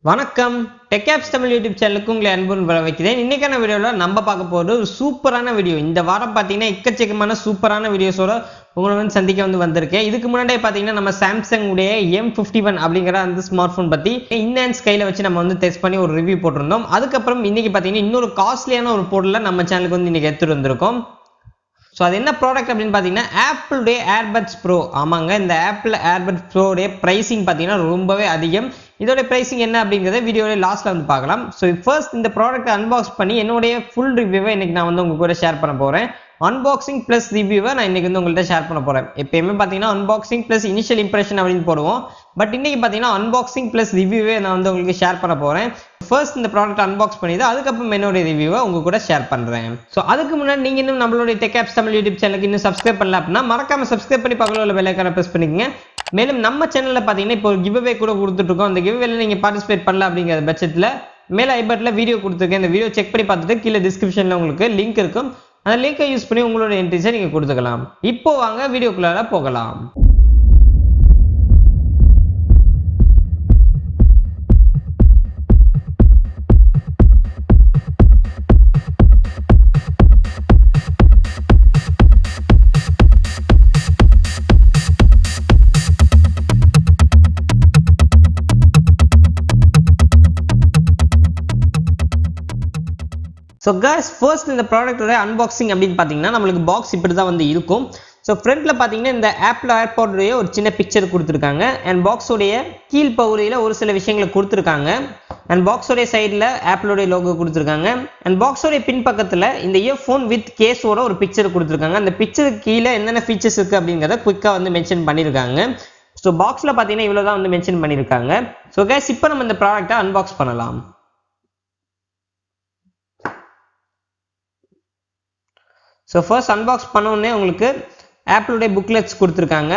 வணக்கம் TechApps Tamil YouTube சேனலுக்கு உங்களை அன்புடன் வரவேற்கிறேன். இன்னைக்கான வீடியோல நம்ம பார்க்க போறது ஒரு சூப்பரான வீடியோ. இந்த வாரம் பாத்தீங்கன்னா எக்கச்சக்கமான சூப்பரான வீடியோஸோட உங்களை வந்து சந்திக்க வந்திருக்கேன். இதுக்கு முன்னாடியே பாத்தீங்கன்னா நம்ம Samsung உடைய M51 அப்படிங்கிற அந்த ஸ்மார்ட் போன் பத்தி இன்ஹான்ஸ் கையில வச்சு நம்ம வந்து டெஸ்ட் பண்ணி ஒரு ரிவ்யூ போட்டிருந்தோம். அதுக்கப்புறம் இன்னைக்கு பாத்தீங்கன்னா இன்னொரு காஸ்ட்லியான ஒரு பொருளை நம்ம சேனலுக்கு வந்து இன்னைக்கு எடுத்துட்டு வந்திருக்கோம். ஸோ அது என்ன ப்ராடக்ட் அப்படின்னு பார்த்தீங்கன்னா ஆப்பிளுடைய ஏர்பட்ஸ் ப்ரோ. ஆமாங்க, இந்த ஆப்பிள் ஏர்பட்ஸ் ப்ரோடைய ப்ரைஸிங் பார்த்தீங்கன்னா ரொம்பவே அதிகம். இதோட ப்ரைஸிங் என்ன அப்படிங்கிறத வீடியோட லாஸ்ட்ல வந்து பார்க்கலாம். ஸோ ஃபர்ஸ்ட் இந்த ப்ராடக்ட் அன்பாக்ஸ் பண்ணி என்னுடைய ஃபுல் ரிவ்யூவை இன்னைக்கு நான் வந்து உங்க கூட ஷேர் பண்ண போறேன். அன்பாக்சிங் பிளஸ் ரிவ்யூவை நான் இன்னைக்கு வந்து உங்கள்கிட்ட ஷேர் பண்ண போறேன். எப்பயுமே பார்த்தீங்கன்னா அன்பாக்சிங் பிளஸ் இனிஷியல் இம்ப்ரெஷன் அப்படின்னு போடுவோம். பட் இன்னைக்கு பார்த்தீங்கன்னா அன்பாக்சிங் பிளஸ் ரிவ்யூவே நான் வந்து உங்களுக்கு ஷேர் பண்ண போறேன். ஃபர்ஸ்ட் இந்த ப்ராடக்ட் அன்பாக்ஸ் பண்ணிட்டு அதுக்கப்புறம் என்னோட ரிவ்யூவை உங்க கூட ஷேர் பண்றேன். ஸோ அதுக்கு முன்னாடி நீங்க இன்னும் நம்மளுடைய TechApps Tamil YouTube சேனலுக்கு இன்னும் சப்ஸ்கிரைப் பண்ணல அப்படின்னா மறக்காம சப்ஸ்கிரைப் பண்ணி பக்கத்துல உள்ள பெல் ஐகானை பிரஸ் பண்ணிக்கங்க. மேலும் நம்ம சேனல்ல பாத்தீங்கன்னா இப்போ ஒரு கிவ்அவே கூட கொடுத்துட்டு இருக்கோம். அந்த கிவ்அவேல நீங்க பார்ட்டிசிபேட் பண்ணல அப்படிங்கிற பட்சத்துல மேல ஐ பட்டன்ல வீடியோ கொடுத்துருக்கேன். இந்த வீடியோ செக் பண்ணி பார்த்துட்டு கீழே டிஸ்கிரிப்ஷன்ல உங்களுக்கு லிங்க் இருக்கும். அந்த லிங்கை யூஸ் பண்ணி உங்களோட என்ட்ரிஸை நீங்க கொடுத்துக்கலாம். இப்போ வாங்க வீடியோக்குள்ள போகலாம். ஸோ guys, ஃபர்ஸ்ட் இந்த ப்ராடக்டோட அன்பாக்சிங் அப்படின்னு பார்த்தீங்கன்னா நம்மளுக்கு பாக்ஸ் இப்படி தான் வந்து இருக்கும். ஸோ ஃப்ரண்ட்ல பார்த்தீங்கன்னா இந்த ஆப்பிள் ஏர்பாட்ஸோடைய ஒரு சின்ன பிக்சர் கொடுத்துருக்காங்க. அண்ட் பாக்ஸோடைய கீழ் பகுதியில் ஒரு சில விஷயங்களை கொடுத்துருக்காங்க. அண்ட் பாக்ஸோடைய சைடில் ஆப்பிளோடைய லோகோ கொடுத்துருக்காங்க. அண்ட் பாக்ஸோடைய பின்பக்கத்தில் இந்த இயர்ஃபோன் வித் கேஸோட ஒரு பிக்சர் கொடுத்துருக்காங்க. அந்த பிக்சருக்கு கீழே என்னென்ன ஃபீச்சர்ஸ் இருக்குது அப்படிங்கிறத குயிக்காக வந்து மென்ஷன் பண்ணியிருக்காங்க. ஸோ பாக்ஸில் பார்த்தீங்கன்னா இவ்வளோ தான் வந்து மென்ஷன் பண்ணியிருக்காங்க. ஸோ guys, இப்போ நம்ம இந்த ப்ராடக்டை அன்பாக்ஸ் பண்ணலாம். ஸோ ஃபர்ஸ்ட் அன்பாக்ஸ் பண்ண உடனே உங்களுக்கு ஆப்பிளுடைய புக்லெட்ஸ் கொடுத்துருக்காங்க.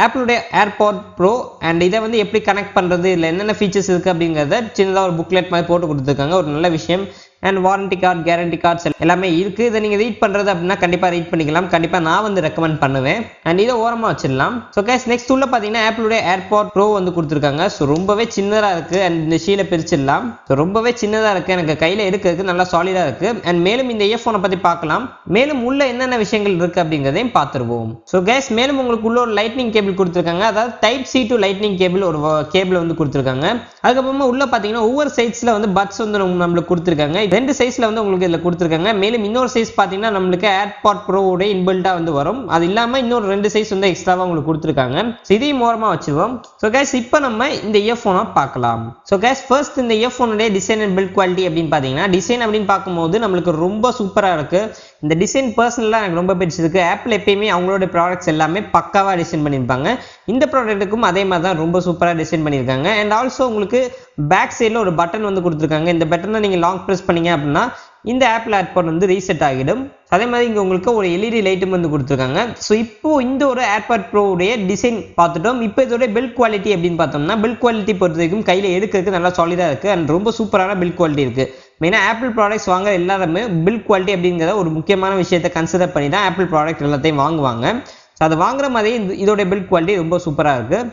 ஆப்பிளுடைய ஏர்பாட் ப்ரோ அண்ட் இதை வந்து எப்படி கனெக்ட் பண்ணுறது, இல்லை என்னென்ன ஃபீச்சர்ஸ் இருக்குது அப்படிங்கிறத சின்னதாக ஒரு புக்லெட் மாதிரி போட்டு கொடுத்துருக்காங்க. ஒரு நல்ல விஷயம். And warranty card, guarantee cards எல்லாமே இருக்குது. இதை நீங்கள் ரீட் பண்ணுறது அப்படின்னா கண்டிப்பாக ரீட் பண்ணிக்கலாம். கண்டிப்பாக நான் வந்து ரெக்கமெண்ட் பண்ணுவேன். அண்ட் இதை ஓரமாக வச்சிடலாம். ஸோ கைஸ், நெக்ஸ்ட் உள்ள பார்த்தீங்கன்னா ஆப்பிளுடைய ஏர்பாட் ப்ரோ வந்து கொடுத்துருக்காங்க. ஸோ ரொம்பவே சின்னதாக இருக்குது. அண்ட் இந்த ஷீலை பிரிச்சிடலாம். ஸோ ரொம்பவே சின்னதாக இருக்குது. எனக்கு கையில் எடுக்கிறதுக்கு நல்லா சாலிடாக இருக்குது. அண்ட் மேலும் இந்த இயர்ஃபோனை பற்றி பார்க்கலாம். மேலும் உள்ள என்னென்ன விஷயங்கள் இருக்குது அப்படிங்கிறதையும் பார்த்துருவோம். ஸோ கைஸ், மேலும் உங்களுக்கு உள்ள ஒரு லைட்னிங் கேபிள் கொடுத்துருக்காங்க. அதாவது type C to lightning cable ஒரு கேபிள் வந்து கொடுத்துருக்காங்க. அதுக்கப்புறமா உள்ள பார்த்தீங்கன்னா ஒவ்வொரு சைட்ஸில் வந்து பட்ஸ் வந்து நம்மளுக்கு கொடுத்துருக்காங்க. ரெண்டு சைஸ்ல வந்து உங்களுக்கு இதுல கொடுத்துருக்காங்க. மேலும் இன்னொரு சைஸ் பாத்தீங்கன்னா நம்மளுக்கு ஏர்பாட் ப்ரோவோட இன்பில்டா வந்து வரும். அது இல்லாம இன்னொரு ரெண்டு சைஸ் வந்து எக்ஸ்ட்ராவா உங்களுக்கு கொடுத்துருக்காங்க. இதையும் ஓரமா வச்சிருவோம். ஸோ கைஸ், இப்போ நம்ம இந்த இயர்ஃபோனை பார்க்கலாம். ஸோ கைஸ், ஃபர்ஸ்ட் இந்த இயர்ஃபோனுடைய டிசைன் அண்ட் பில்ட் குவாலிட்டி அப்படின்னு பாத்தீங்கன்னா டிசைன் அப்படின்னு பார்க்கும்போது நம்மளுக்கு ரொம்ப சூப்பரா இருக்கு. இந்த டிசைன் பர்சனலா எனக்கு ரொம்ப பிடிச்சிருக்கு. ஆப்பிள் எப்பயுமே அவங்களோட ப்ராடக்ட்ஸ் எல்லாமே பக்காவா டிசைன் பண்ணியிருப்பாங்க. இந்த ப்ராடக்ட்டுக்கும் அதே மாதிரி தான் ரொம்ப சூப்பரா டிசைன் பண்ணியிருக்காங்க. அண்ட் ஆல்சோ உங்களுக்கு பேக் சைடில் ஒரு பட்டன் வந்து கொடுத்துருக்காங்க. இந்த பட்டனை நீங்கள் லாங் ப்ரெஸ் பண்ணீங்க அப்படின்னா இந்த ஆப்பிள் ஏர்பாட் வந்து ரீசெட் ஆகிடும். அதே மாதிரி இங்கே உங்களுக்கு ஒரு எல்இடி லைட்டும் வந்து கொடுத்துருக்காங்க. ஸோ இப்போ இந்த ஒரு ஏர்பாட் ப்ரோவுடைய டிசைன் பார்த்துட்டோம். இப்போ இதோட பில்ட் குவாலிட்டி அப்படின்னு பார்த்தோம்னா பில்ட் குவாலிட்டி பொறுத்த வரைக்கும் கையில் எடுக்கிறதுக்கு நல்லா சாலிடாக இருக்குது. அண்ட் ரொம்ப சூப்பரான பில்ட் குவாலிட்டி இருக்குது. மெயினாக ஆப்பிள் ப்ராடக்ட்ஸ் வாங்க எல்லாருமே பில்ட் குவாலிட்டி அப்படிங்கிற ஒரு முக்கியமான விஷயத்தை கன்சிடர் பண்ணி தான் ஆப்பிள் ப்ராடக்ட் எல்லாத்தையும் வாங்குவாங்க. ஸோ அதை வாங்குற மாதிரி இதோட பில்ட் குவாலிட்டி ரொம்ப சூப்பராக இருக்குது.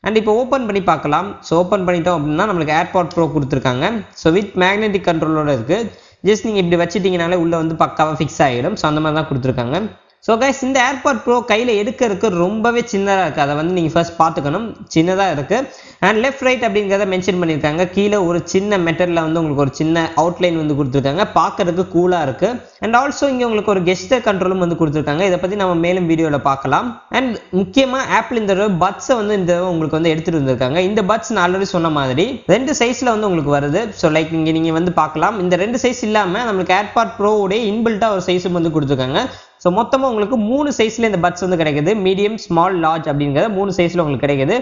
அண்ட் இப்போ ஓப்பன் பண்ணி பார்க்கலாம். ஸோ ஓப்பன் பண்ணிட்டோம் அப்படின்னா நம்மளுக்கு ஏர்பாட் ப்ரோ கொடுத்துருக்காங்க. ஸோ வித் மேக்னெட்டிக் கண்ட்ரோலோட இருக்குது. ஜஸ்ட் நீங்கள் இப்படி வச்சுட்டிங்கனாலே உள்ளே வந்து பக்காவாக ஃபிக்ஸ் ஆகிடும். ஸோ அந்த மாதிரி தான் கொடுத்துருக்காங்க. ஸோ கைஸ், இந்த ஏர்பாட் ப்ரோ கையில் எடுக்கிறதுக்கு ரொம்பவே சின்னதாக இருக்குது. அதை வந்து நீங்கள் ஃபர்ஸ்ட் பார்த்துக்கணும். சின்னதாக இருக்குது. அண்ட் லெஃப்ட் ரைட் அப்படிங்கிறத மென்ஷன் பண்ணியிருக்காங்க. கீழே ஒரு சின்ன மெட்டலில் வந்து உங்களுக்கு ஒரு சின்ன அவுட்லைன் வந்து கொடுத்துருக்காங்க. பார்க்கறதுக்கு கூலாக இருக்குது. அண்ட் ஆல்சோ இங்கே உங்களுக்கு ஒரு கெஸ்டர் கண்ட்ரோலும் வந்து கொடுத்துருக்காங்க. இதை பற்றி நம்ம மேலும் வீடியோவில் பார்க்கலாம். அண்ட் முக்கியமாக ஆப்பிள் இந்த பட்ஸை வந்து இந்த உங்களுக்கு வந்து எடுத்துகிட்டு வந்திருக்காங்க. இந்த பட்ஸ் நான் ஆல்ரெடி சொன்ன மாதிரி ரெண்டு சைஸில் வந்து உங்களுக்கு வருது. ஸோ லைக் நீங்கள் வந்து பார்க்கலாம். இந்த ரெண்டு சைஸ் இல்லாமல் நம்மளுக்கு ஏர்பாட் ப்ரோவுடைய இன்பில்ட்டாக ஒரு சைஸும் வந்து கொடுத்துருக்காங்க. ஸோ மொத்தமாக உங்களுக்கு 3 சைஸில் இந்த பட்ஸ் வந்து கிடைக்குது. மீடியம், ஸ்மால், லார்ஜ் அப்படிங்கிற 3 சைஸில் உங்களுக்கு கிடைக்குது.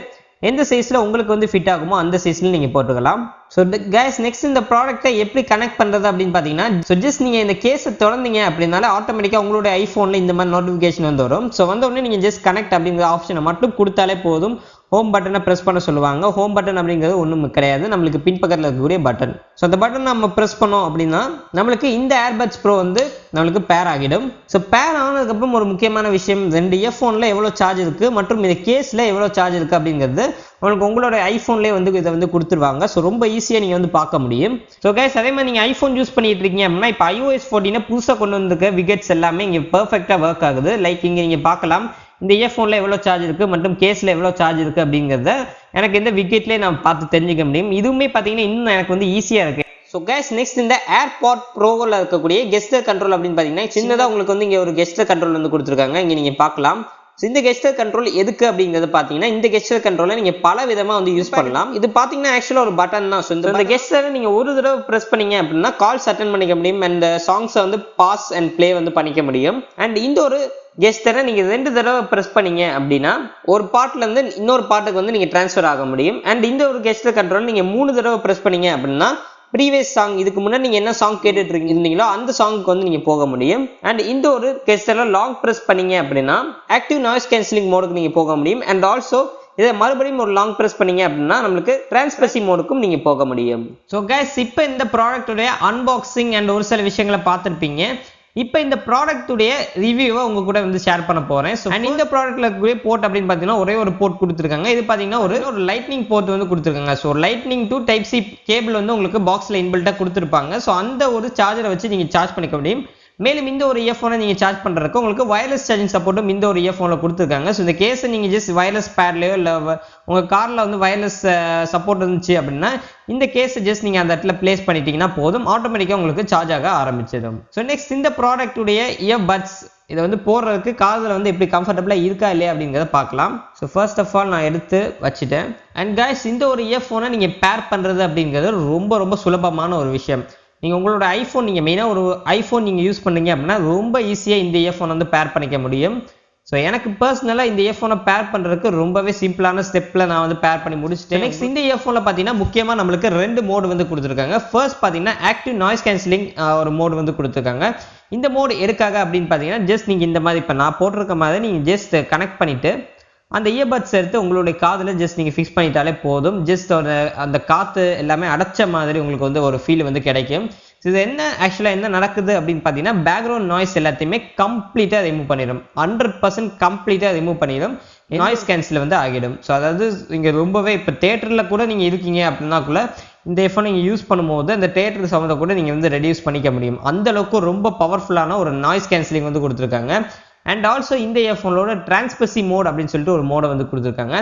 எந்த சைஸில் உங்களுக்கு வந்து ஃபிட் ஆகுமோ அந்த சைஸில் நீங்கள் போட்டுக்கலாம். ஸோ கைஸ், நெக்ஸ்ட் இந்த ப்ராடக்ட்டை எப்படி கனெக்ட் பண்ணுறது அப்படின்னு பார்த்தீங்கன்னா ஸோ ஜஸ்ட் நீங்கள் இந்த கேஸை திறந்தீங்க அப்படின்னால ஆட்டோமேட்டிக்காக உங்களோட ஐஃபோனில் இந்த மாதிரி நோட்டிஃபிகேஷன் வந்து வரும். ஸோ வந்த உடனே நீங்கள் ஜஸ்ட் கனெக்ட் அப்படிங்கிற ஆப்ஷனை மட்டும் கொடுத்தாலே போதும். ஹோம் பட்டனை ப்ரெஸ் பண்ண சொல்லுவாங்க. ஹோம் பட்டன் அப்படிங்கிறது ஒன்றும் கிடையாது, நம்மளுக்கு பின்பக்கத்தில் இருக்கக்கூடிய பட்டன். ஸோ அந்த பட்டன் நம்ம ப்ரெஸ் பண்ணோம் அப்படின்னா நம்மளுக்கு இந்த ஏர்பட்ஸ் ப்ரோ வந்து நம்மளுக்கு பேர் ஆகிடும். ஸோ பேர் ஆனதுக்கப்புறம் ஒரு முக்கியமான விஷயம், 2 இயர்ஃபோனில் எவ்வளோ சார்ஜ் இருக்குது மற்றும் இந்த கேஸில் எவ்வளோ சார்ஜ் இருக்குது அப்படிங்கிறது உங்களுக்கு உங்களோட ஐஃபோன்லேயே வந்து இதை வந்து கொடுத்துருவாங்க. ஸோ ரொம்ப ஈஸியாக நீங்கள் வந்து பார்க்க முடியும். ஸோ கைஸ், அதே மாதிரி நீங்கள் ஐஃபோன் யூஸ் பண்ணிட்டு இருக்கீங்க அப்படின்னா இப்போ iOS 14 புதுசாக கொண்டு வந்திருக்க விகெட்ஸ் எல்லாமே இங்கே பர்ஃபெக்டாக ஒர்க் ஆகுது. லைக் இங்கே நீங்கள் பார்க்கலாம் இந்த இயர்ஃபோனில் எவ்வளோ சார்ஜ் இருக்குது மற்றும் கேஸில் எவ்வளோ சார்ஜ் இருக்குது அப்படிங்கிறத எனக்கு இந்த விக்கெட்லேயே நான் பார்த்து தெரிஞ்சுக்க முடியும். இதுவுமே பார்த்தீங்கன்னா இன்னும் எனக்கு வந்து ஈஸியாக இருக்குது. ஸோ கைஸ், நெக்ஸ்ட் இந்த ஏர்பாட் ப்ரோவில் இருக்கக்கூடிய கெஸ்டர் கண்ட்ரோல் அப்படின்னு பார்த்தீங்கன்னா சின்னதாக உங்களுக்கு வந்து இங்கே ஒரு கெஸ்டர் கண்ட்ரோல் வந்து கொடுத்துருக்காங்க. இங்கே நீங்கள் பார்க்கலாம். ஸோ இந்த கெஸ்டர் கண்ட்ரோல் எதுக்கு அப்படிங்கிறது பார்த்தீங்கன்னா இந்த கெஸ்டர் கண்ட்ரோலை நீங்கள் பல விதமாக வந்து யூஸ் பண்ணலாம். இது பார்த்தீங்கன்னா ஆக்சுவலாக ஒரு பட்டன் தான். ஸோ இந்த கெஸ்டரை நீங்கள் ஒரு தடவை ப்ரெஸ் பண்ணீங்க அப்படின்னா கால்ஸ் அட்டன் பண்ணிக்க முடியும் அண்ட் சாங்ஸை வந்து பாஸ் அண்ட் ப்ளே வந்து பண்ணிக்க முடியும். அண்ட் இந்த ஒரு கெஸ்டரை நீங்கள் 2 தடவை ப்ரெஸ் பண்ணீங்க அப்படின்னா ஒரு பாட்டிலேருந்து இன்னொரு பாட்டுக்கு வந்து நீங்கள் ட்ரான்ஸ்ஃபர் ஆக முடியும். அண்ட் இந்த ஒரு கெஸ்டர் கண்ட்ரோல் நீங்கள் 3 தடவை ப்ரெஸ் பண்ணீங்க அப்படின்னா ப்ரீவியஸ் சாங், இதுக்கு முன்னாடி நீங்கள் என்ன சாங் கேட்டுட்டு இருந்தீங்களோ அந்த சாங்க்கு வந்து நீங்கள் போக முடியும். அண்ட் இந்த ஒரு கெஸ்டரில் லாங் ப்ரெஸ் பண்ணீங்க அப்படின்னா ஆக்டிவ் நாய்ஸ் கேன்சலிங் மோடுக்கு நீங்கள் போக முடியும். அண்ட் ஆல்சோ இதை மறுபடியும் ஒரு லாங் ப்ரெஸ் பண்ணீங்க அப்படின்னா நம்மளுக்கு டிரான்ஸ்பசி மோடுக்கும் நீங்கள் போக முடியும். ஸோ கைஸ், இப்போ இந்த ப்ராடக்ட்டுடைய அன்பாக்சிங் அண்ட் ஒரு சில விஷயங்களை பார்த்துருப்பீங்க. இப்போ இந்த ப்ராடக்ட்டுடைய ரிவ்யூவை உங்க கூட வந்து ஷேர் பண்ண போறேன். ஸோ அண்ட் இந்த ப்ராடக்ட்ல இருக்கக்கூடிய போர்ட் அப்படின்னு பார்த்தீங்கன்னா ஒரே ஒரு போர்ட் கொடுத்துருக்காங்க. இது பார்த்தீங்கன்னா ஒரு லைட்னிங் போர்ட் வந்து கொடுத்துருக்காங்க. So lightning to type C cable வந்து உங்களுக்கு பாக்ஸில் இன்பில்ட்டாக கொடுத்துருப்பாங்க. ஸோ அந்த ஒரு சார்ஜரை வச்சு நீங்கள் சார்ஜ் பண்ணிக்க முடியும். மேலும் இந்த ஒரு இயர்ஃபோனை நீங்கள் சார்ஜ் பண்ணுறதுக்கு உங்களுக்கு வயர்லெஸ் சார்ஜிங் சப்போர்ட்டும் இந்த ஒரு இயர்ஃபோனில் கொடுத்துருக்காங்க. ஸோ இந்த கேஸை நீங்கள் ஜஸ்ட் வயர்லெஸ் பேட்லையோ இல்லை உங்கள் காரில் வந்து வயர்லெஸ் சப்போர்ட் இருந்துச்சு அப்படின்னா இந்த கேஸை ஜஸ்ட் நீங்கள் அந்த இடத்துல பிளேஸ் பண்ணிட்டீங்கன்னா போதும், ஆட்டோமேட்டிக்காக உங்களுக்கு சார்ஜ் ஆக ஆரம்பிச்சிடும். ஸோ நெக்ஸ்ட் இந்த ப்ராடக்ட்டுடைய இயர்பட்ஸ் இதை வந்து போடுறதுக்கு காதில் வந்து எப்படி கம்ஃபர்டபுளாக இருக்கா இல்லையா அப்படிங்கிறத பார்க்கலாம். ஸோ ஃபர்ஸ்ட் ஆஃப் ஆல் நான் எடுத்து வச்சுட்டேன். அண்ட் கைஸ், இந்த ஒரு இயர்ஃபோனை நீங்கள் பேர் பண்ணுறது அப்படிங்கிறது ரொம்ப ரொம்ப சுலபமான ஒரு விஷயம். நீங்கள் உங்களோட ஐஃபோன் நீங்கள் மெயினாக ஒரு ஐஃபோன் நீங்கள் யூஸ் பண்ணீங்க அப்படின்னா ரொம்ப ஈஸியாக இந்த இயர்ஃபோன் வந்து பேர் பண்ணிக்க முடியும். ஸோ எனக்கு பர்சனலாக இந்த இயர்ஃபோனை பேர் பண்ணுறதுக்கு ரொம்பவே சிம்பிளான ஸ்டெப்பில் நான் வந்து பேர் பண்ணி முடிச்சுட்டேன். நெக்ஸ்ட் இந்த இயர்ஃபோனில் பார்த்தீங்கன்னா முக்கியமாக நம்மளுக்கு 2 மோடு வந்து கொடுத்துருக்காங்க. ஃபர்ஸ்ட் பார்த்தீங்கன்னா ஆக்டிவ் நாய்ஸ் கேன்சலிங் ஒரு மோடு வந்து கொடுத்துருக்காங்க. இந்த மோடு எதுக்காக அப்படின்னு பார்த்தீங்கன்னா ஜஸ்ட் நீங்கள் இந்த மாதிரி இப்போ நான் போட்டிருக்க மாதிரி நீங்கள் ஜஸ்ட் கனெக்ட் பண்ணிவிட்டு அந்த இயர்பட்ஸ் எடுத்து உங்களுடைய காதில் ஜஸ்ட் நீங்கள் ஃபிக்ஸ் பண்ணிட்டாலே போதும். ஜஸ்ட் அந்த காற்று எல்லாமே அடைச்ச மாதிரி உங்களுக்கு வந்து ஒரு ஃபீல் வந்து கிடைக்கும். இது என்ன ஆக்சுவலாக என்ன நடக்குது அப்படின்னு பார்த்தீங்கன்னா பேக்ரவுண்ட் நாய்ஸ் எல்லாத்தையுமே கம்ப்ளீட்டாக ரிமூவ் பண்ணிடும். 100% கம்ப்ளீட்டாக ரிமூவ் பண்ணிடும். நாய்ஸ் கேன்சல் வந்து ஆகிடும். ஸோ அதாவது இங்கே ரொம்பவே இப்போ தேட்டரில் கூட நீங்கள் இருக்கீங்க அப்படின்னா கூட இந்த இயர்ஃபோன் நீங்கள் யூஸ் பண்ணும்போது அந்த தேட்டர் சவுண்டை கூட நீங்கள் வந்து ரெடியூஸ் பண்ணிக்க முடியும். அந்த அளவுக்கு ரொம்ப பவர்ஃபுல்லான ஒரு நாய்ஸ் கேன்சலிங் வந்து கொடுத்துருக்காங்க. அண்ட் ஆல்சோ இந்த இயர்ஃபோனோட டிரான்ஸ்பசி மோட் அப்படின்னு சொல்லிட்டு ஒரு மோடை வந்து கொடுத்துருக்காங்க.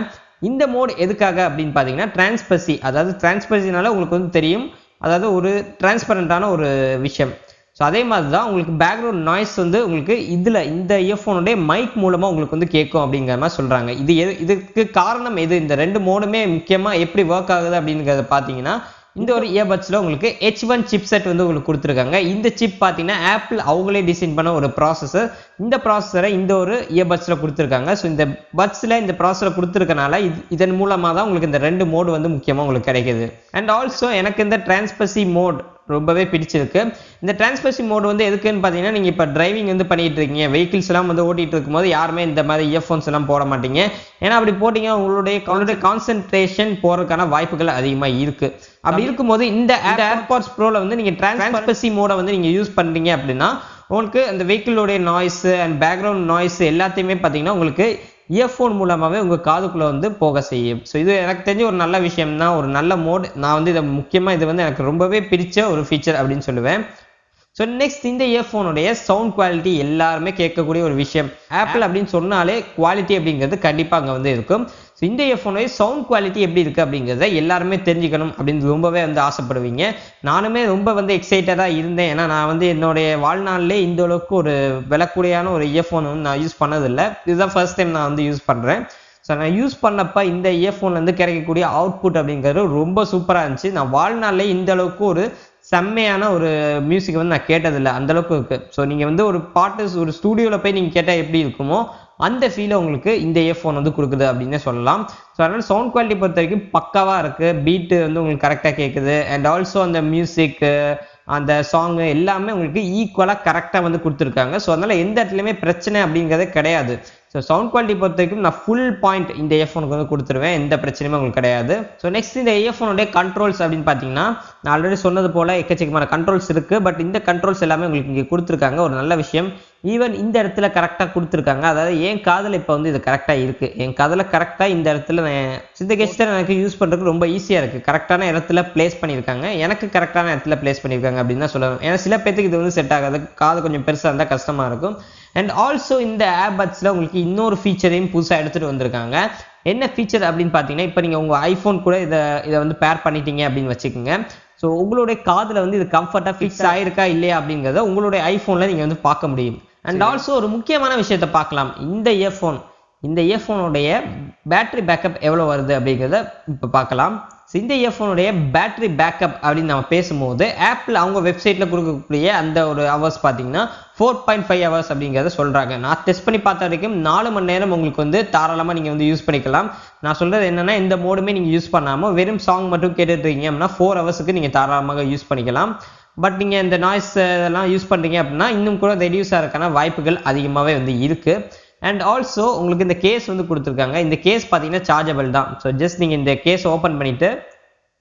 இந்த மோட் எதுக்காக அப்படின்னு பார்த்தீங்கன்னா டிரான்ஸ்பசி, அதாவது டிரான்ஸ்பசினால உங்களுக்கு வந்து தெரியும், அதாவது ஒரு டிரான்ஸ்பரண்டான ஒரு விஷயம். ஸோ அதே மாதிரி தான் உங்களுக்கு பேக்ரவுண்ட் நாய்ஸ் வந்து உங்களுக்கு இதில் இந்த இயர்ஃபோனுடைய மைக் மூலமாக உங்களுக்கு வந்து கேட்கும் அப்படிங்கிற மாதிரி சொல்கிறாங்க. இதுக்கு காரணம் எது? இந்த 2 மோடுமே முக்கியமாக எப்படி ஒர்க் ஆகுது அப்படிங்கிறத பார்த்தீங்கன்னா இந்த ஒரு இயர்பட்ஸில் உங்களுக்கு H1 சிப்செட் வந்து உங்களுக்கு கொடுத்துருக்காங்க. இந்த சிப் பார்த்தீங்கன்னா ஆப்பிள் அவங்களே டிசைன் பண்ண ஒரு ப்ராசஸர். இந்த ப்ராசஸரை இந்த ஒரு இயர்பட்ஸில் கொடுத்துருக்காங்க. ஸோ இந்த பட்ஸில் இந்த ப்ராசஸரை கொடுத்துருக்கனால இதன் மூலமாக தான் உங்களுக்கு இந்த 2 மோடு வந்து முக்கியமாக உங்களுக்கு கிடைக்குது. அண்ட் ஆல்சோ எனக்கு இந்த டிரான்ஸ்பசி மோட் ரொம்பவே பிடிச்சிருக்கு. இந்த டிரான்ஸ்பசி மோடு வந்து எதுக்குன்னு பார்த்தீங்கன்னா நீங்கள் இப்போ டிரைவிங் வந்து பண்ணிட்டு இருக்கீங்க, வெஹிக்கிள்ஸ் எல்லாம் வந்து ஓட்டிட்டு இருக்கும்போது யாருமே இந்த மாதிரி இயர்ஃபோன்ஸ் எல்லாம் போட மாட்டீங்க. ஏன்னா அப்படி போட்டிங்க உங்களுடைய கான்சென்ட்ரேஷன் போகிறதுக்கான வாய்ப்புகள் அதிகமாக இருக்கு. அப்படி இருக்கும்போது இந்த ஏர்பாட்ஸ் ப்ரோவில் வந்து நீங்கள் டிரான்ஸ்பசி மோடை வந்து நீங்கள் யூஸ் பண்ணுறீங்க அப்படின்னா உங்களுக்கு அந்த வெஹிக்கிளோடைய நாய்ஸ் அண்ட் பேக்ரவுண்ட் நாய்ஸ் எல்லாத்தையுமே பார்த்தீங்கன்னா உங்களுக்கு இயர்ஃபோன் மூலமாகவே உங்கள் காதுக்குள்ளே வந்து போக செய்யும். ஸோ இது எனக்கு தெரிஞ்ச ஒரு நல்ல விஷயம் தான், ஒரு நல்ல மோட். நான் வந்து இதை முக்கியமாக இது வந்து எனக்கு ரொம்பவே பிடிச்ச ஒரு ஃபீச்சர் அப்படின்னு சொல்லுவேன். ஸோ நெக்ஸ்ட் இந்த இயர்ஃபோனுடைய சவுண்ட் குவாலிட்டி எல்லாருமே கேட்கக்கூடிய ஒரு விஷயம். ஆப்பிள் அப்படின்னு சொன்னாலே குவாலிட்டி அப்படிங்கிறது கண்டிப்பாக அங்கே வந்து இருக்கும். ஸோ இந்த இயர்ஃபோனுடைய சவுண்ட் குவாலிட்டி எப்படி இருக்குது அப்படிங்கிறத எல்லாருமே தெரிஞ்சுக்கணும் அப்படின்னு ரொம்பவே வந்து ஆசைப்படுவீங்க. நானுமே ரொம்ப வந்து எக்ஸைட்டடாக இருந்தேன். ஏன்னா நான் வந்து என்னுடைய வாழ்நாளிலே இந்த அளவுக்கு ஒரு விலக்கூடியான ஒரு இயர்ஃபோன் வந்து நான் யூஸ் பண்ணதில்லை. இதுதான் ஃபர்ஸ்ட் டைம் நான் வந்து யூஸ் பண்ணுறேன். ஸோ நான் யூஸ் பண்ணப்போ இந்த இயர்ஃபோன்லேருந்து கிடைக்கக்கூடிய அவுட்புட் அப்படிங்கிறது ரொம்ப சூப்பராக இருந்துச்சு. நான் வாழ்நாளிலே இந்த அளவுக்கு ஒரு செம்மையான ஒரு மியூசிக் வந்து நான் கேட்டதில்லை, அந்தளவுக்கு இருக்குது. ஸோ நீங்கள் வந்து ஒரு பாட்டு ஒரு ஸ்டூடியோவில் போய் நீங்கள் கேட்டால் எப்படி இருக்குமோ அந்த ஃபீலை உங்களுக்கு இந்த இயர்ஃபோன் வந்து கொடுக்குது அப்படின்னே சொல்லலாம். ஸோ அதனால் சவுண்ட் குவாலிட்டி பொறுத்த வரைக்கும் பக்காவாக இருக்குது. பீட்டு வந்து உங்களுக்கு கரெக்டாக கேட்குது. அண்ட் ஆல்சோ அந்த மியூசிக்கு அந்த சாங்கு எல்லாமே உங்களுக்கு ஈக்குவலாக கரெக்டாக வந்து கொடுத்துருக்காங்க. ஸோ அதனால் எந்த இடத்துலையுமே பிரச்சனை அப்படிங்கிறதே கிடையாது. ஸோ சவுண்ட் குவாலிட்டி பொறுத்த வரைக்கும் நான் ஃபுல் பாயிண்ட் இந்த இயர்ஃபோனுக்கு வந்து கொடுத்துருவேன், எந்த பிரச்சனையுமே உங்களுக்கு கிடையாது. ஸோ நெக்ஸ்ட் இந்த இயர்ஃபோனுடைய கண்ட்ரோல்ஸ் அப்படின்னு பார்த்தீங்கன்னா நான் ஆல்ரெடி சொன்னது போல் எக்கச்சக்கமான கண்ட்ரோல்ஸ் இருக்குது. பட் இந்த கண்ட்ரோல்ஸ் எல்லாமே உங்களுக்கு இங்கே கொடுத்துருக்காங்க. ஒரு நல்ல விஷயம், ஈவன் இந்த இடத்துல கரெக்டாக கொடுத்துருக்காங்க. அதாவது என் காதில் இப்போ வந்து இது கரெக்டாக இருக்குது, என் காதில் கரெக்டாக இந்த இடத்துல இந்த கெஸ்டர் எனக்கு யூஸ் பண்ணுறதுக்கு ரொம்ப ஈஸியாக இருக்குது. கரெக்டான இடத்துல பிளேஸ் பண்ணியிருக்காங்க, எனக்கு கரெக்டான இடத்துல பிளேஸ் பண்ணியிருக்காங்க அப்படின்னு தான் சொல்லணும். ஏன்னா சில பேருக்கு இது வந்து செட் ஆகாது, காது கொஞ்சம் பெருசாக இருந்தால் கஷ்டமாக இருக்கும். அண்ட் ஆல்சோ இந்த ஏர்பட்ஸில் உங்களுக்கு இன்னொரு ஃபீச்சரையும் புதுசாக எடுத்துகிட்டு வந்திருக்காங்க. என்ன ஃபீச்சர் அப்படின்னு பார்த்தீங்கன்னா, இப்போ நீங்கள் உங்கள் ஐஃபோன் கூட இதை வந்து பேர் பண்ணிட்டீங்க அப்படின்னு வச்சுக்கோங்க. ஸோ உங்களுடைய காதில் வந்து இது கம்ஃபர்ட்டாக ஃபிக்ஸ் ஆயிருக்கா இல்லையா அப்படிங்கிறத உங்களுடைய ஐஃபோனில் நீங்கள் வந்து பார்க்க முடியும். அண்ட் ஆல்சோ ஒரு முக்கியமான விஷயத்தை பார்க்கலாம். இந்த இயர்ஃபோனுடைய பேட்டரி பேக்கப் எவ்வளோ வருது அப்படிங்கிறத இப்போ பார்க்கலாம். ஸோ இந்த இயர்ஃபோனுடைய பேட்டரி பேக்கப் அப்படின்னு நம்ம பேசும்போது ஆப்பிள் அவங்க வெப்சைட்டில் கொடுக்கக்கூடிய அந்த ஒரு ஹவர்ஸ் பார்த்தீங்கன்னா 4.5 ஹவர்ஸ் அப்படிங்கிறத சொல்கிறாங்க. நான் டெஸ்ட் பண்ணி பார்த்த வரைக்கும் 4 மணி நேரம் உங்களுக்கு வந்து தாராளமாக நீங்கள் வந்து யூஸ் பண்ணிக்கலாம். நான் சொல்கிறது என்னென்னா, இந்த மோடுமே நீங்கள் யூஸ் பண்ணாமல் வெறும் சாங் மட்டும் கேட்டுட்ருக்கீங்க அப்படின்னா 4 ஹவர்ஸுக்கு நீங்கள் தாராளமாக யூஸ் பண்ணிக்கலாம். பட் நீங்கள் இந்த நாய்ஸ் இதெல்லாம் யூஸ் பண்ணுறீங்க அப்படின்னா இன்னும் கூட ரெடியூஸ் ஆகிறதுக்கான வாய்ப்புகள் அதிகமாகவே வந்து இருக்குது. அண்ட் ஆல்சோ உங்களுக்கு இந்த கேஸ் வந்து கொடுத்துருக்காங்க. இந்த கேஸ் பார்த்தீங்கன்னா சார்ஜபிள் தான். ஸோ ஜஸ்ட் நீங்கள் இந்த கேஸ் ஓப்பன் பண்ணிவிட்டு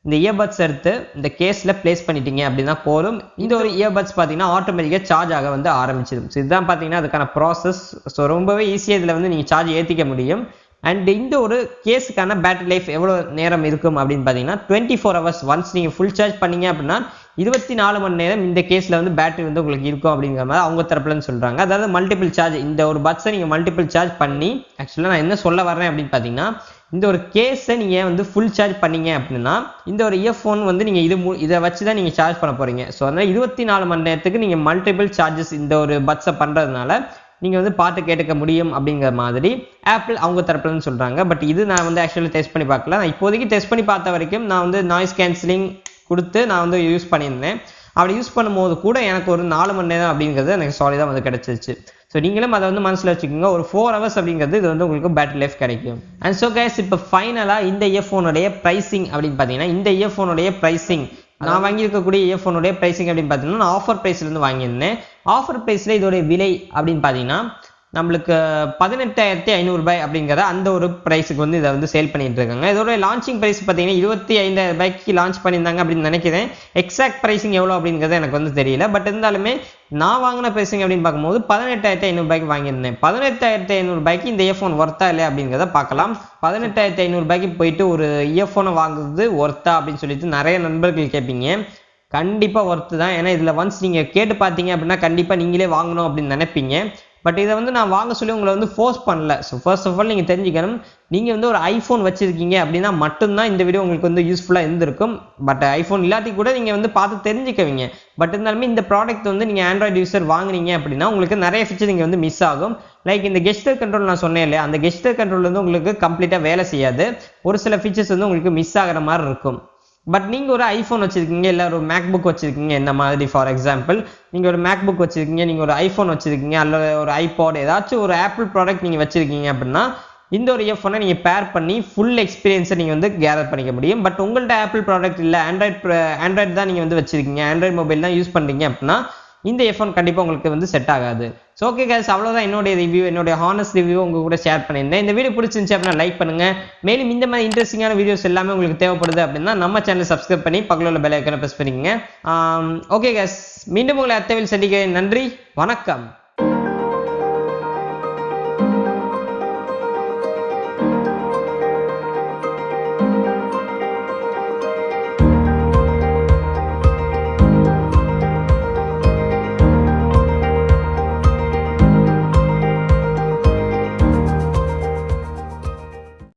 இந்த இயர்பட்ஸ் எடுத்து இந்த கேஸில் பிளேஸ் பண்ணிட்டீங்க அப்படின்னா போதும். இந்த ஒரு இயர்பட்ஸ் பார்த்தீங்கன்னா ஆட்டோமேட்டிக்காக சார்ஜ் ஆக வந்து ஆரம்பிச்சிடும். ஸோ இதுதான் பார்த்தீங்கன்னா அதுக்கான ப்ராசஸ். ஸோ ரொம்பவே ஈஸியாக இதில் வந்து நீங்கள் சார்ஜ் ஏற்றிக்க முடியும். அண்ட் இந்த ஒரு கேஸுக்கான பேட்டரி லைஃப் எவ்வளோ நேரம் இருக்கும் அப்படின்னு பார்த்தீங்கன்னா 24 ஹவர்ஸ். ஒன்ஸ் நீங்கள் ஃபுல் சார்ஜ் பண்ணீங்க அப்படின்னா 24 மணி நேரம் இந்த கேஸில் வந்து பேட்டரி வந்து உங்களுக்கு இருக்கும் அப்படிங்கிற மாதிரி அவங்க தரப்புலன்னு சொல்கிறாங்க. அதாவது மல்டிபிள் சார்ஜ், இந்த ஒரு பட்ஸை நீங்கள் மல்டிபிள் சார்ஜ் பண்ணி, ஆக்சுவலாக நான் என்ன சொல்ல வரேன் அப்படின்னு பார்த்தீங்கன்னா, இந்த ஒரு கேஸை நீங்கள் வந்து ஃபுல் சார்ஜ் பண்ணீங்க அப்படின்னா இந்த ஒரு இயர்ஃபோன் வந்து நீங்கள் இதை வச்சு தான் நீங்கள் சார்ஜ் பண்ண போகிறீங்க. ஸோ அதனால் 24 மணி நேரத்துக்கு நீங்கள் மல்டிபிள் சார்ஜஸ் இந்த ஒரு பட்ஸை பண்ணுறதுனால நீங்கள் வந்து பாட்டு கேட்டுக்க முடியும் அப்படிங்கிற மாதிரி ஆப்பிள் அவங்க தரப்புலன்னு சொல்கிறாங்க. பட் இது நான் வந்து ஆக்சுவலி டெஸ்ட் பண்ணி பார்க்கல. நான் இப்போதைக்கு டெஸ்ட் பண்ணி பார்த்த வரைக்கும் நான் வந்து நாய்ஸ் கேன்சலிங் கொடுத்து நான் வந்து யூஸ் பண்ணியிருந்தேன். அப்படி யூஸ் பண்ணும்போது கூட எனக்கு ஒரு 4 மணி நேரம் அப்படிங்கிறது எனக்கு சாலிடாக வந்து கிடச்சிருச்சு. ஸோ நீங்களும் அதை வந்து மனசில் வச்சுக்கோங்க. ஒரு 4 ஹவர்ஸ் அப்படிங்கிறது இது வந்து உங்களுக்கு பேட்டரி லைஃப் கிடைக்கும். அண்ட் ஸோ கைஸ், இப்போ ஃபைனலாக இந்த இயர்ஃபோனுடைய ப்ரைஸிங் அப்படின்னு பார்த்தீங்கன்னா, இந்த இயர்ஃபோனுடைய ப்ரைஸிங் நான் வாங்கியிருக்கக்கூடிய இயர்ஃபோனுடைய ப்ரைஸிங் அப்படின்னு பார்த்தீங்கன்னா நான் ஆஃபர் ப்ரைஸ்லேருந்து வாங்கியிருந்தேன். ஆஃபர் ப்ரைஸில் இதோடைய விலை அப்படின்னு பார்த்தீங்கன்னா நம்மளுக்கு 18,500 ரூபாய் அப்படிங்கிற அந்த ஒரு ப்ரைஸுக்கு வந்து இதை வந்து சேல் பண்ணிட்டு இருக்காங்க. இதோட லான்ச்சிங் ப்ரைஸ் பார்த்தீங்கன்னா 25,000 ரூபாய்க்கு லான்ச் பண்ணியிருந்தாங்க அப்படின்னு நினைக்கிறேன். எக்ஸாக்ட் ப்ரைஸிங் எவ்வளோ அப்படிங்கிறது எனக்கு வந்து தெரியல. பட் இருந்தாலுமே நான் வாங்கின ப்ரைஸிங் அப்படின்னு பார்க்கும்போது 18,500 ரூபாய்க்கு வாங்கியிருந்தேன். 18,500 ரூபாய்க்கு இந்த இயர்ஃபோன் ஒர்த்தா இல்லையா அப்படிங்கிறத பார்க்கலாம். 18,500 ரூபாய்க்கு போயிட்டு ஒரு இயர்ஃபோனை வாங்குறது ஒர்த்தா அப்படின்னு சொல்லிட்டு நிறைய நண்பர்கள் கேட்பீங்க. கண்டிப்பாக ஒர்த்து தான். ஏன்னா இதில் ஒன்ஸ் நீங்கள் கேட்டு பார்த்தீங்க அப்படின்னா கண்டிப்பாக நீங்களே வாங்கணும் அப்படின்னு நினைப்பீங்க. பட் இதை வந்து நான் வாங்க சொல்லி உங்களை வந்து ஃபோர்ஸ் பண்ணல. ஸோ ஃபர்ஸ்ட் ஆஃப் ஆல் நீங்கள் தெரிஞ்சுக்கணும், நீங்கள் வந்து ஒரு ஐஃபோன் வச்சுருக்கீங்க அப்படின்னா மட்டும்தான் இந்த வீடியோ உங்களுக்கு வந்து யூஸ்ஃபுல்லாக இருந்திருக்கும். பட் ஐஃபோன் இல்லாட்டி கூட நீங்கள் வந்து பார்த்து தெரிஞ்சுக்கவீங்க. பட் இருந்தாலுமே இந்த ப்ராடக்ட் வந்து நீங்கள் ஆண்ட்ராய்டு யூஸர் வாங்குனீங்க அப்படின்னா உங்களுக்கு நிறைய ஃபீச்சர் இங்கே வந்து மிஸ் ஆகும். லைக் இந்த கெஸ்டர் கண்ட்ரோல் நான் சொன்னேன் இல்லையா, அந்த கெஸ்டர் கண்ட்ரோல் வந்து உங்களுக்கு கம்ப்ளீட்டாக வேலை செய்யாது. ஒரு சில ஃபீச்சர்ஸ் வந்து உங்களுக்கு மிஸ் ஆகிற மாதிரி இருக்கும். பட் நீங்கள் ஒரு ஐஃபோன் வச்சுருக்கீங்க, இல்லை ஒரு மேக்புக் வச்சுருக்கீங்க, என்ன மாதிரி ஃபார் எக்ஸாம்பிள் நீங்கள் ஒரு மேக்புக் வச்சுருக்கீங்க, நீங்கள் ஒரு ஐஃபோன் வச்சுருக்கீங்க, அல்லது ஒரு ஐபாட் ஏதாச்சும் ஒரு ஆப்பிள் ப்ராடக்ட் நீங்கள் வச்சுருக்கீங்க அப்படின்னா இந்த ஒரு இயர்ஃபோனை நீங்கள் பேர் பண்ணி ஃபுல் எக்ஸ்பீரியன்ஸை நீங்கள் வந்து கேதர் பண்ணிக்க முடியும். பட் உங்கள்கிட்ட ஆப்பிள் ப்ராடக்ட் இல்லை, ஆண்ட்ராய்டு தான் நீங்கள் வந்து வச்சுருக்கீங்க, ஆண்ட்ராய்டு மொபைல் தான் யூஸ் பண்ணுறீங்க அப்படின்னா இந்த இயர்ஃபோன் கண்டிப்பாக உங்களுக்கு வந்து செட் ஆகாது. ஸோ ஓகே கைஸ், அவ்வளோதான் என்னுடைய ரிவ்யூ, என்னுடைய ஹானஸ்ட் ரிவ்யூ உங்கள் கூட ஷேர் பண்ணியிருந்தேன். இந்த வீடியோ பிடிச்சிருந்துச்சு அப்படின்னா லைக் பண்ணுங்கள். மேலும் இந்த மாதிரி இன்ட்ரெஸ்டிங்கான வீடியோஸ் எல்லாமே உங்களுக்கு தேவைப்படுது அப்படின்னா நம்ம சேனல் சப்ஸ்கிரைப் பண்ணி பக்கத்தில் உள்ள பெல் ஐக்கானை ப்ரெஸ் பண்ணிக்கங்க. ஓகே கைஸ், மீண்டும் உங்களை அடுத்த வீடியோவில் சந்திக்கிறேன். நன்றி, வணக்கம்.